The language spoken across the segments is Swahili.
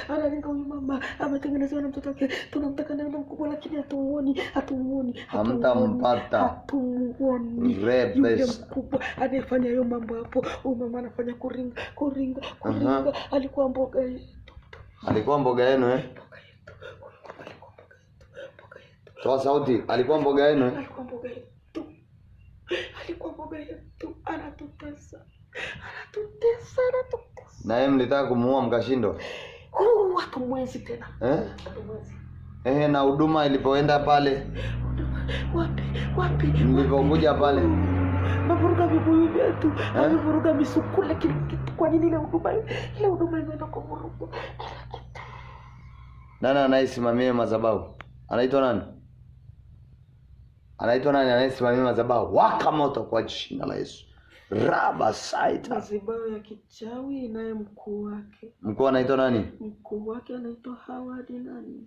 Analinga huyu mama ametengenezewa na mtoto wake. Tunamtaka na mkubwa lakini hatumuoni. Hamtampata. Yule mkubwa anayefanya hiyo mambo hapo. Huyu mama anafanya kuringa. Alikuwa mboga yetu. Alikuwa mboga yenu Toa sauti. Alikuwa mboga yenu Alikuwa mboga yetu. Anatutesa. Na yeye mlitaka kumuua mkashindwa? Hatumwezi tena. Hatumwezi. Na huduma ilipoenda pale? Wapi? Mlipokuja pale? Mavuruga vibuyu vyetu. Mavuruga misukule kila kitu. Kwa nini ile huduma imeenda kwa vurugu? Nani anaisimamia madhabahu? Anaitwa nani anaisimamia madhabahu? Waka moto kwa jina la Yesu. Raba saita. Madhabahu ya kichawi naye mkuu wake. Mkuu anaitwa nani? Mkuu wake anaitwa Howard nani?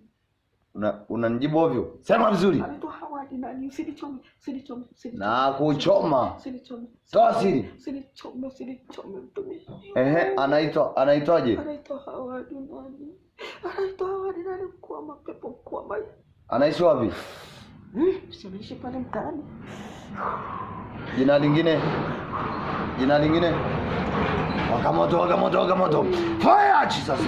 Unanijibu ovyo. Sema vizuri. Anaitwa Howard nani? Usinichome. Na kuchoma. Usinichome. Toa siri. Usinichome mtumishi. Anaitwaje? Anaitwa Howard nani? Mkuu wa mapepo, mkuu wa maji. Anaishi wapi? Anaishi pale mtaani. Jina lingine? Wakamoto. Fire Jesus.